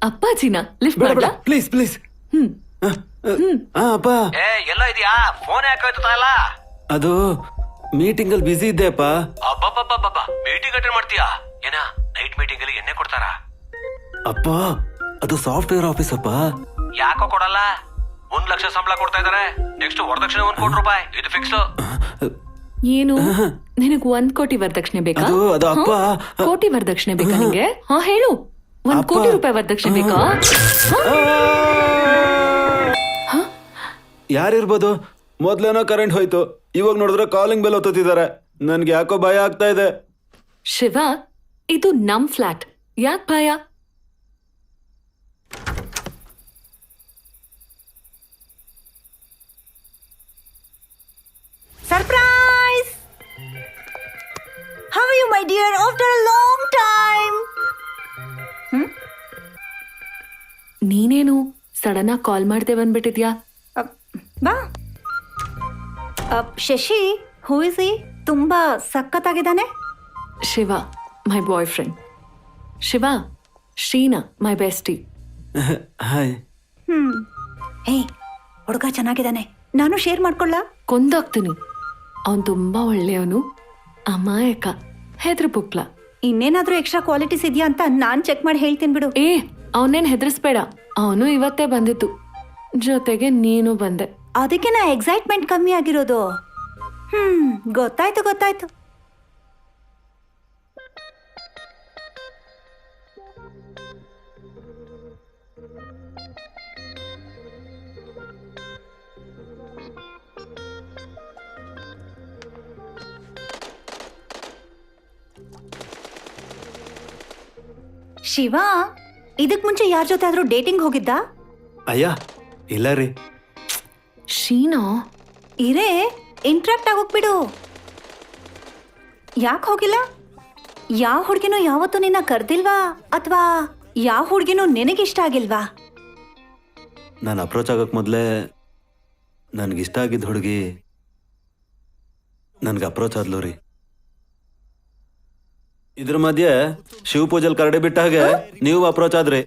ಅಪ್ಪಾಜಿನ lift ಬೇಡ ಬೇಡ ಮಾಡ್ಲಾ? Please please. ಅಪ್ಪ ಏ ಎಲ್ಲೋ ಇದೆಯಾ? ಫೋನ್ ಯಾಕಾಯ್ತಲ್ಲ? ಅದು ಮೀಟಿಂಗ್ ಅಲ್ಲಿ ಬಿಸಿ ಇದ್ದೆ ಅಪ್ಪ. ಅಬ್ಬಬ್ಬಬ್ಬಬ್ಬ, ಮೀಟಿಂಗ್ ಅಟೆಂಡ್ ಮಾಡ್ತೀಯಾ? ಏನ ನೈಟ್ ಮೀಟಿಂಗ್ ಅಲ್ಲಿ ಎಣ್ಣೆ ಕೊಡ್ತಾರ? ಅಪ್ಪ ಅದು ಸಾಫ್ಟ್ವೇರ್ ಆಫೀಸ್ ಅಪ್ಪ. ಯಾಕೋ ಕೊಡಲ್ಲ? 1 ಲಕ್ಷ ಸಂಬಳ ಕೊಡ್ತಾ ಇದಾರೆ. ನೆಕ್ಸ್ಟ್ ವರದಕ್ಷಿಣೆ 1 ಕೋಟಿ ರೂಪಾಯಿ, ಇದು ಫಿಕ್ಸ್. ಏನು ನಿನಗ್ 1 ಕೋಟಿ ವರದಕ್ಷಿಣೆ ಬೇಕಾ? ಅದು ಅಪ್ಪ. ಹ? ಕೋಟಿ ವರದಕ್ಷಿಣೆ ಬೇಕಾ ನಿಂಗೆ? ಹಾ ಹೇಳು, 1 ಅಪ್ಪ. ಕೋಟಿ ರೂಪಾಯಿ ವರದಕ್ಷಿಣೆ ಬೇಕಾ? ಯಾರಿರ್ಬೋದು? ಮೊದ್ಲೇನೋ ಕರೆಂಟ್ ಹೋಯ್ತು, ಇವಾಗ ನೋಡಿದ್ರೆ ಕಾಲಿಂಗ್ ಬೆಲ್ ಒತ್ತುತ್ತಿದ್ದಾರೆ. ನನ್ಗೆ ಯಾಕೋ ಭಯ ಆಗ್ತಾ ಇದೆ. ಶಿವ, ಇದು ನಮ್ ಫ್ಲಾಟ್, ಯಾಕ್ ಭಯ? Surprise! How are you, my dear? After a long time. ನೀನೇನು ಸಡನ್ ಆಗಿ ಕಾಲ್ ಮಾಡ್ದೆ ಬಂದ್ಬಿಟ್ಟಿದ್ಯಾ? ಬಾ. Shashi, who is he? ತುಂಬಾ ಸಖತ್ತಾಗಿದ್ದಾನೆ. ಶಿವ, ಮೈ ಬಾಯ್ ಫ್ರೆಂಡ್. ಶಿವ, ಶ್ರೀನಾ, ಮೈ ಬೆಸ್ಟಿ. ಹಾಯ್. ಹೇ, ಹುಡುಗ ಚೆನ್ನಾಗಿದ್ದಾನೆ. ನಾನು ಶೇರ್ ಮಾಡ್ಕೊಳ್ಳ? ಕೊಂದಾಗ್ತೀನಿ. ಅವನ್ ತುಂಬಾ ಒಳ್ಳೆಯವನು, ಅಮಾಯಕ, ಹೆದ್ರ ಪುಕ್ಲ. ಇನ್ನೇನಾದ್ರೂ ಎಕ್ಸ್ಟ್ರಾ ಕ್ವಾಲಿಟೀಸ್ ಇದೆಯಾ ಅಂತ ನಾನ್ ಚೆಕ್ ಮಾಡಿ ಹೇಳ್ತೀನಿ ಬಿಡು. ಏ, ಅವನೇನ್ ಹೆದರ್ಸ್ಬೇಡ. ಅವನು ಇವತ್ತೇ ಬಂದಿತ್ತು, ಜೊತೆಗೆ ನೀನು ಬಂದೆ. ಅದಕ್ಕೆ ನಾ ಎಕ್ಸೈಟ್ಮೆಂಟ್ ಕಮ್ಮಿ ಆಗಿರೋದು. ಗೊತ್ತಾಯ್ತು ಗೊತ್ತಾಯ್ತು. ಶಿವ, ಇದಕ್ ಮುಂಚೆ ಯಾರ ಜೊತೆ ಆದ್ರೂ ಡೇಟಿಂಗ್ ಹೋಗಿದ್ದ? ಅಯ್ಯ ಇಲ್ಲ ರೀ. ಶೀನಾ, ಇರೇ, ಇಂಟ್ರಾಕ್ಟ್ ಆಗೋಗ್ಬಿಡು. ಯಾಕೆ ಹೋಗಿಲ್ಲ? ಯಾವ ಹುಡ್ಗಿನೂ ಯಾವತ್ತೂ ನಿನ್ನ ಕರ್ದಿಲ್ವಾ? ಅಥವಾ ಯಾವ ಹುಡ್ಗಿನೂ ನಿನಗಿಷ್ಟ ಆಗಿಲ್ವಾ? ನಾನು ಅಪ್ರೋಚ್ ಆಗಕ್ ಮೊದಲೇ ನನ್ಗಿಷ್ಟ ಆಗಿದ್ದ ಹುಡುಗಿ ನನ್ಗೆ ಅಪ್ರೋಚ್ ಆದ್ಲು ರೀ. ಇದ್ರ ಮಧ್ಯೆ ಶಿವ ಪೂಜಲ್ ಕರಡಿ ಬಿಟ್ಟ ಹಾಗೆ ನೀವು ಅಪ್ರೋಚ್ ಆದ್ರಿ.